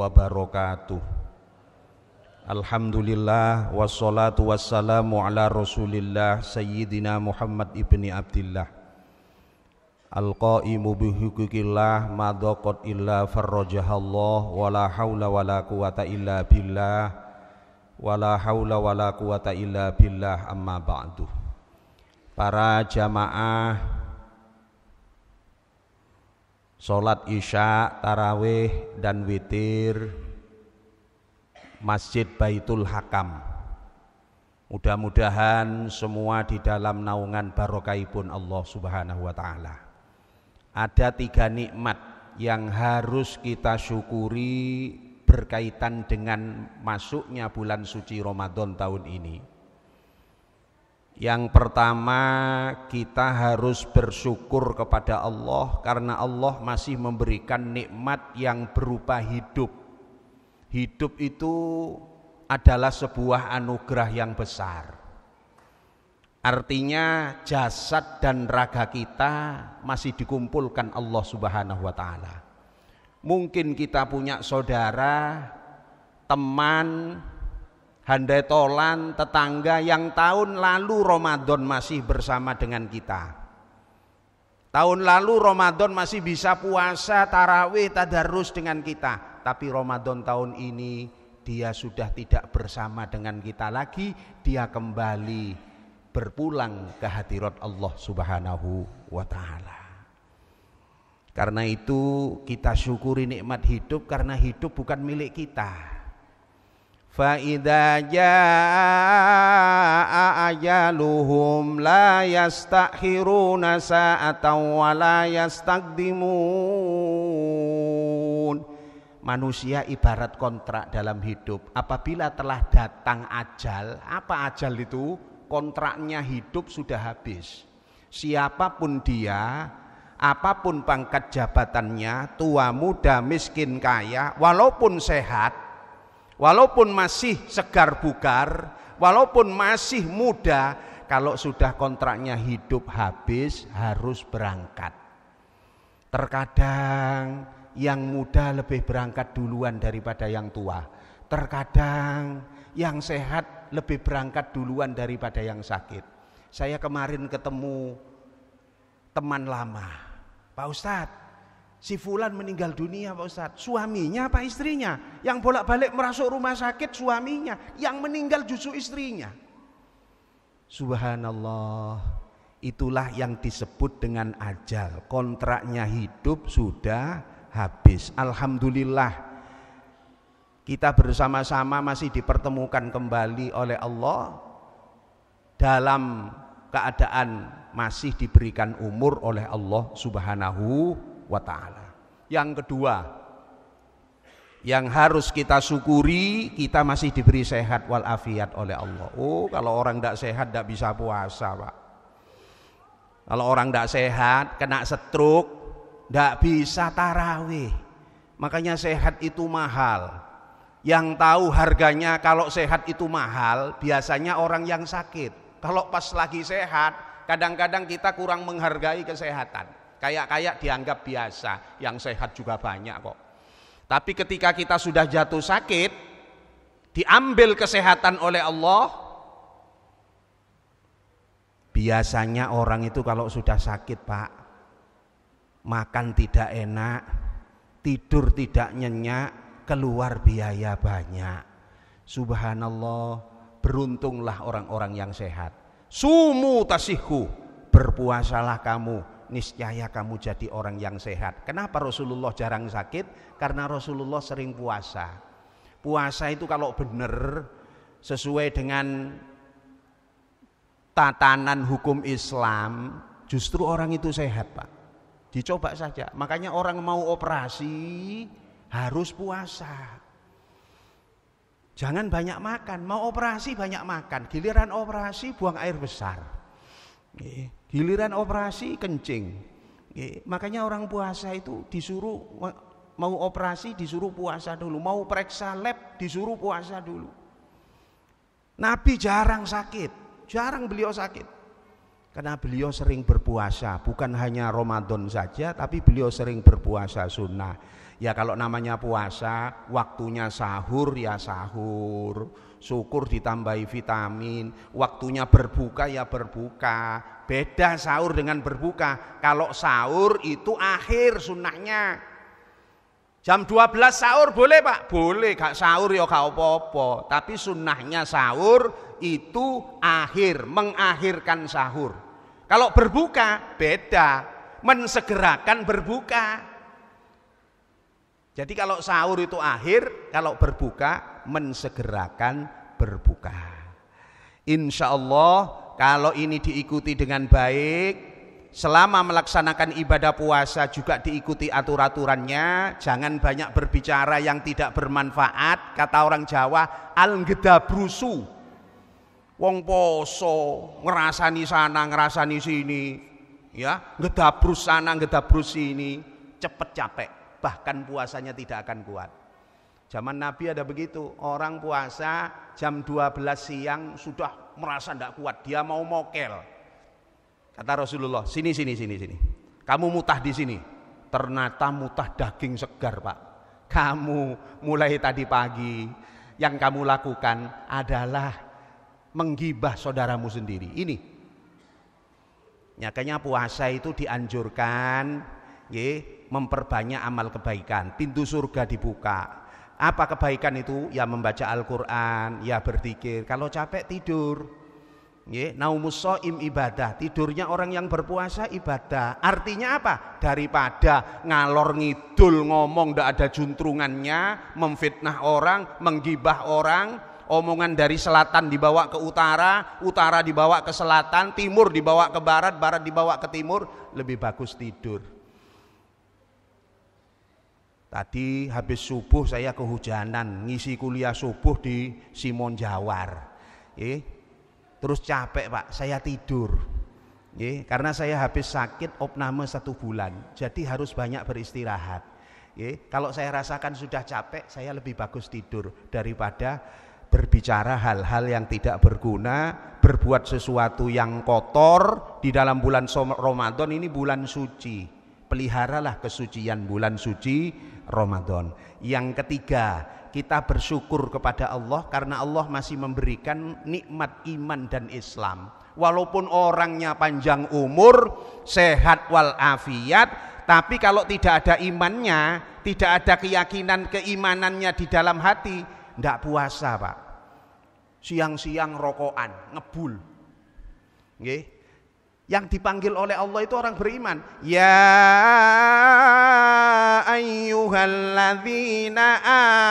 wabarakatuh. Alhamdulillah wassalatu wassalamu ala Rasulillah Sayyidina Muhammad ibni Abdillah al-qaimu bihuquqillah ma dhaqat illa farrajahallah wala haula wala quwata illa billah wala haula wala quwata illa billah amma ba'du. Para jamaah sholat isya, tarawih dan witir Masjid Baitul Hakam, mudah-mudahan semua di dalam naungan barokahipun Allah Subhanahu wa ta'ala. Ada 3 nikmat yang harus kita syukuri berkaitan dengan masuknya bulan suci Ramadan tahun ini. Yang pertama, kita harus bersyukur kepada Allah karena Allah masih memberikan nikmat yang berupa hidup. Hidup itu adalah sebuah anugerah yang besar. Artinya jasad dan raga kita masih dikumpulkan Allah Subhanahu wa ta'ala. Mungkin kita punya saudara, teman, handai tolan, tetangga yang tahun lalu Ramadan masih bersama dengan kita. Tahun lalu Ramadan masih bisa puasa, tarawih, tadarus dengan kita. Tapi Ramadan tahun ini dia sudah tidak bersama dengan kita lagi. Dia kembali berpulang ke hadirat Allah Subhanahu wa ta'ala. Karena itu kita syukuri nikmat hidup, karena hidup bukan milik kita. Fa idza jaa ajaluhum la yastakhiruna sa'atan wa la yastaqdimun. Manusia ibarat kontrak dalam hidup. Apabila telah datang ajal, apa ajal itu? Kontraknya hidup sudah habis. Siapapun dia, apapun pangkat jabatannya, tua, muda, miskin, kaya, walaupun sehat, walaupun masih segar bugar, walaupun masih muda, kalau sudah kontraknya hidup habis harus berangkat. Terkadang yang muda lebih berangkat duluan daripada yang tua. Terkadang yang sehat lebih berangkat duluan daripada yang sakit. Saya kemarin ketemu teman lama. Pak Ustadz, si fulan meninggal dunia Pak Ustadz. Suaminya apa istrinya? Yang bolak-balik merasuk rumah sakit suaminya, yang meninggal justru istrinya. Subhanallah, itulah yang disebut dengan ajal. Kontraknya hidup sudah habis. Alhamdulillah kita bersama-sama masih dipertemukan kembali oleh Allah dalam keadaan masih diberikan umur oleh Allah Subhanahu wa ta'ala. Yang kedua yang harus kita syukuri, kita masih diberi sehat walafiat oleh Allah. Oh, kalau orang tidak sehat tidak bisa puasa Pak. Kalau orang tidak sehat kena stroke tidak bisa tarawih. Makanya sehat itu mahal. Yang tahu harganya kalau sehat itu mahal biasanya orang yang sakit. Kalau pas lagi sehat, kadang-kadang kita kurang menghargai kesehatan. Kayak dianggap biasa, yang sehat juga banyak kok. Tapi ketika kita sudah jatuh sakit, diambil kesehatan oleh Allah, biasanya orang itu kalau sudah sakit Pak, makan tidak enak, tidur tidak nyenyak, keluar biaya banyak. Subhanallah, beruntunglah orang-orang yang sehat. Sumu tasihu, berpuasalah kamu, niscaya kamu jadi orang yang sehat. Kenapa Rasulullah jarang sakit? Karena Rasulullah sering puasa. Puasa itu kalau benar sesuai dengan tatanan hukum Islam, justru orang itu sehat Pak. Dicoba saja. Makanya orang mau operasi harus puasa. Jangan banyak makan. Mau operasi banyak makan. Giliran operasi buang air besar. Giliran operasi kencing. Makanya orang puasa itu disuruh, mau operasi disuruh puasa dulu. Mau periksa lab disuruh puasa dulu. Nabi jarang sakit. Jarang beliau sakit. Karena beliau sering berpuasa, bukan hanya Ramadan saja, tapi beliau sering berpuasa sunnah. Ya kalau namanya puasa, waktunya sahur ya sahur, syukur ditambahi vitamin, waktunya berbuka ya berbuka. Beda sahur dengan berbuka. Kalau sahur itu akhir sunnahnya. Jam 12 sahur boleh Pak? Boleh, gak sahur ya gak apa-apa. Tapi sunnahnya sahur itu akhir, mengakhirkan sahur. Kalau berbuka beda, mensegerakan berbuka. Jadi kalau sahur itu akhir, kalau berbuka mensegerakan berbuka. Insya Allah kalau ini diikuti dengan baik, selama melaksanakan ibadah puasa juga diikuti aturan-aturannya, jangan banyak berbicara yang tidak bermanfaat. Kata orang Jawa, al-ngedabrusu. Wong poso ngerasani sana ngerasani sini, ya ngedabrus sana ngedabrus sini, cepet capek, bahkan puasanya tidak akan kuat. Zaman Nabi ada begitu, orang puasa jam 12 siang sudah merasa tidak kuat, dia mau mokel. Kata Rasulullah, sini, kamu mutah di sini. Ternyata mutah daging segar Pak. Kamu mulai tadi pagi yang kamu lakukan adalah menggibah saudaramu sendiri. Ini makanya puasa itu dianjurkan memperbanyak amal kebaikan, pintu surga dibuka. Apa kebaikan itu? Ya membaca Al-Quran, ya berzikir. Kalau capek tidur. Naumus shaim ibadah, tidurnya orang yang berpuasa ibadah. Artinya apa? Daripada ngalor ngidul ngomong ndak ada juntrungannya, memfitnah orang, menggibah orang, omongan dari selatan dibawa ke utara, utara dibawa ke selatan, timur dibawa ke barat, barat dibawa ke timur, lebih bagus tidur. Tadi habis subuh saya kehujanan, ngisi kuliah subuh di Simon Jawar. Terus capek Pak, saya tidur. Karena saya habis sakit opname 1 bulan, jadi harus banyak beristirahat. Kalau saya rasakan sudah capek, saya lebih bagus tidur daripada berbicara hal-hal yang tidak berguna, berbuat sesuatu yang kotor di dalam bulan Ramadan. Ini bulan suci, peliharalah kesucian bulan suci Ramadan. Yang ketiga, kita bersyukur kepada Allah karena Allah masih memberikan nikmat iman dan Islam. Walaupun orangnya panjang umur, sehat walafiat, tapi kalau tidak ada imannya, tidak ada keyakinan keimanannya di dalam hati, tidak puasa Pak. Siang-siang rokokan, ngebul. Yang dipanggil oleh Allah itu orang beriman. Ya ayyuhalladzina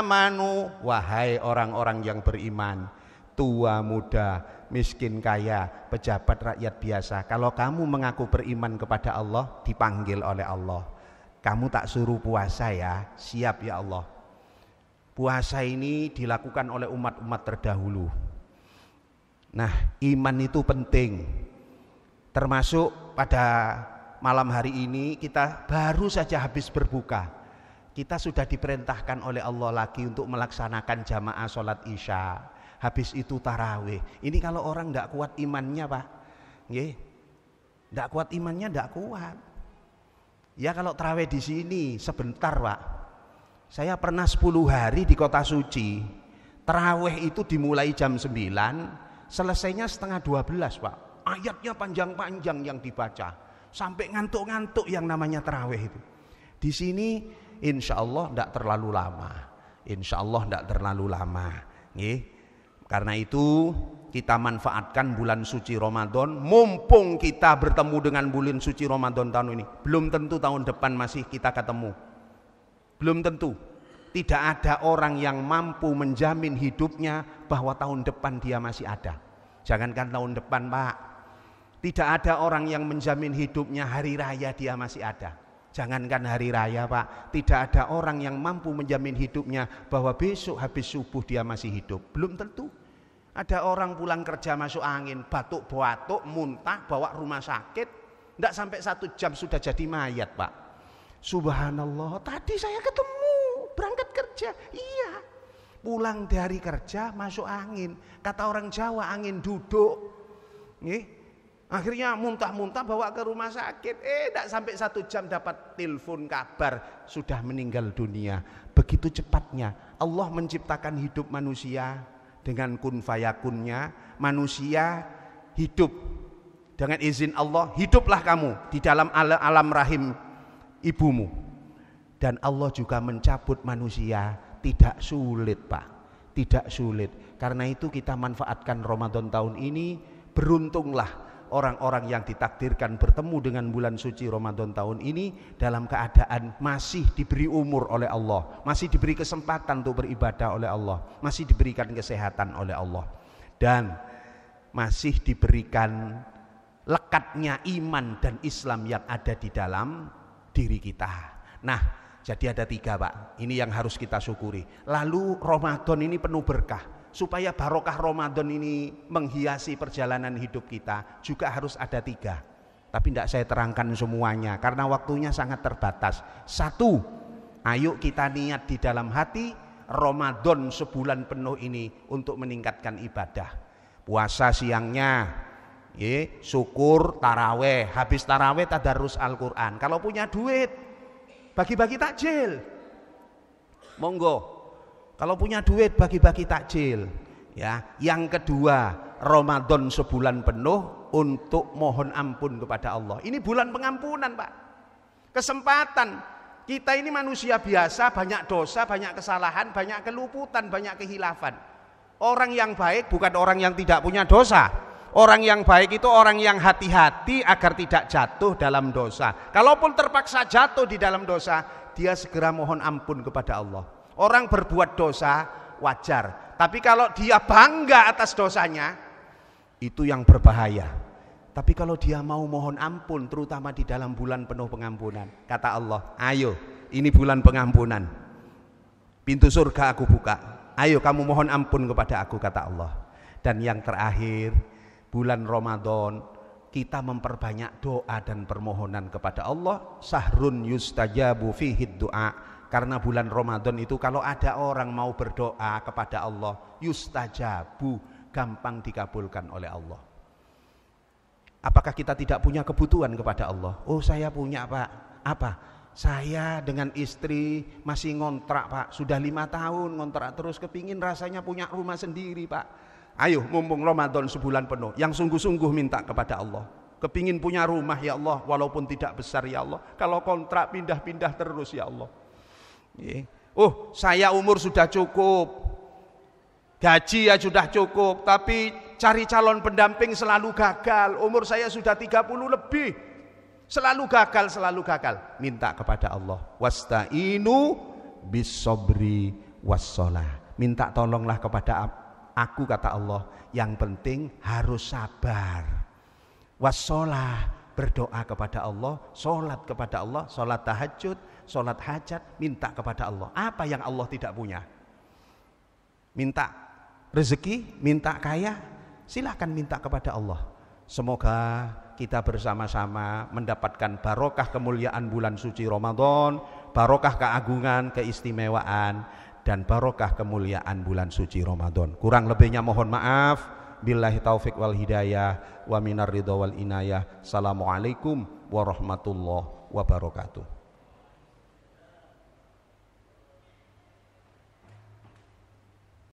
amanu, wahai orang-orang yang beriman, tua muda, miskin kaya, pejabat rakyat biasa, kalau kamu mengaku beriman kepada Allah, dipanggil oleh Allah. Kamu tak suruh puasa ya, siap ya Allah. Puasa ini dilakukan oleh umat-umat terdahulu. Nah, iman itu penting. Termasuk pada malam hari ini kita baru saja habis berbuka. Kita sudah diperintahkan oleh Allah lagi untuk melaksanakan jamaah sholat isya. Habis itu tarawih. Ini kalau orang tidak kuat imannya Pak, tidak kuat imannya, tidak kuat. Ya kalau tarawih di sini sebentar Pak. Saya pernah 10 hari di kota suci. Tarawih itu dimulai jam 9, selesainya setengah 12 Pak. Ayatnya panjang-panjang yang dibaca, sampai ngantuk-ngantuk yang namanya tarawih itu. Di sini insya Allah tidak terlalu lama. Insya Allah tidak terlalu lama. Karena itu kita manfaatkan bulan suci Ramadan. Mumpung kita bertemu dengan bulan suci Ramadan tahun ini, belum tentu tahun depan masih kita ketemu. Belum tentu. Tidak ada orang yang mampu menjamin hidupnya bahwa tahun depan dia masih ada. Jangankan tahun depan Pak, tidak ada orang yang menjamin hidupnya hari raya dia masih ada. Jangankan hari raya Pak, tidak ada orang yang mampu menjamin hidupnya bahwa besok habis subuh dia masih hidup. Belum tentu. Ada orang pulang kerja masuk angin, batuk-batuk, muntah, bawa rumah sakit, tidak sampai 1 jam sudah jadi mayat Pak. Subhanallah, tadi saya ketemu berangkat kerja, iya, pulang dari kerja masuk angin. Kata orang Jawa, angin duduk. Akhirnya muntah-muntah bawa ke rumah sakit. Tidak sampai 1 jam dapat telepon kabar sudah meninggal dunia. Begitu cepatnya Allah menciptakan hidup manusia dengan kun fayakunnya. Manusia hidup dengan izin Allah. Hiduplah kamu di dalam alam rahim ibumu. Dan Allah juga mencabut manusia. Tidak sulit, Pak. Tidak sulit. Karena itu kita manfaatkan Ramadan tahun ini. Beruntunglah orang-orang yang ditakdirkan bertemu dengan bulan suci Ramadan tahun ini dalam keadaan masih diberi umur oleh Allah, masih diberi kesempatan untuk beribadah oleh Allah, masih diberikan kesehatan oleh Allah, dan masih diberikan lekatnya iman dan Islam yang ada di dalam diri kita. Nah, jadi ada 3, Pak. Ini yang harus kita syukuri. Lalu Ramadan ini penuh berkah. Supaya barokah Ramadan ini menghiasi perjalanan hidup kita juga harus ada 3. Tapi tidak saya terangkan semuanya karena waktunya sangat terbatas. 1, ayo kita niat di dalam hati Ramadan sebulan penuh ini untuk meningkatkan ibadah. Puasa siangnya, syukur, taraweh. Habis taraweh tadarus Al-Quran. Kalau punya duit, bagi-bagi takjil. Monggo. Kalau punya duit bagi-bagi takjil, ya. Yang kedua, Ramadan sebulan penuh untuk mohon ampun kepada Allah. Ini bulan pengampunan, Pak. Kesempatan. Kita ini manusia biasa, banyak dosa, banyak kesalahan, banyak keluputan, banyak kehilafan. Orang yang baik bukan orang yang tidak punya dosa. Orang yang baik itu orang yang hati-hati agar tidak jatuh dalam dosa. Kalaupun terpaksa jatuh di dalam dosa, dia segera mohon ampun kepada Allah. Orang berbuat dosa wajar, tapi kalau dia bangga atas dosanya, itu yang berbahaya. Tapi kalau dia mau mohon ampun, terutama di dalam bulan penuh pengampunan, kata Allah, ayo ini bulan pengampunan, pintu surga aku buka, ayo kamu mohon ampun kepada aku, kata Allah. Dan yang terakhir, bulan Ramadan kita memperbanyak doa dan permohonan kepada Allah. Sahrun yustajabu fihi du'a. Karena bulan Ramadan itu kalau ada orang mau berdoa kepada Allah, yustajabu, gampang dikabulkan oleh Allah. Apakah kita tidak punya kebutuhan kepada Allah? Oh, saya punya, Pak. Apa? Saya dengan istri masih ngontrak, Pak. Sudah 5 tahun ngontrak terus, kepingin rasanya punya rumah sendiri, Pak. Ayo, mumpung Ramadan sebulan penuh, yang sungguh-sungguh minta kepada Allah. Kepingin punya rumah, ya Allah, walaupun tidak besar, ya Allah. Kalau kontrak pindah-pindah terus, ya Allah. Oh, saya umur sudah cukup, gaji ya sudah cukup, tapi cari calon pendamping selalu gagal. Umur saya sudah 30 lebih, selalu gagal. Minta kepada Allah, wasta'inu bis-sabri was-shalah. Minta tolonglah kepada aku, kata Allah. Yang penting harus sabar. Was-shalah, berdoa kepada Allah, sholat kepada Allah, sholat tahajud, sholat hajat, minta kepada Allah. Apa yang Allah tidak punya? Minta rezeki, minta kaya, silahkan minta kepada Allah. Semoga kita bersama-sama mendapatkan barokah kemuliaan bulan suci Ramadan, barokah keagungan, keistimewaan, dan barokah kemuliaan bulan suci Ramadan. Kurang lebihnya mohon maaf. Billahi taufik wal hidayah wa minar ridha wal inayah. Assalamualaikum warahmatullahi wabarakatuh.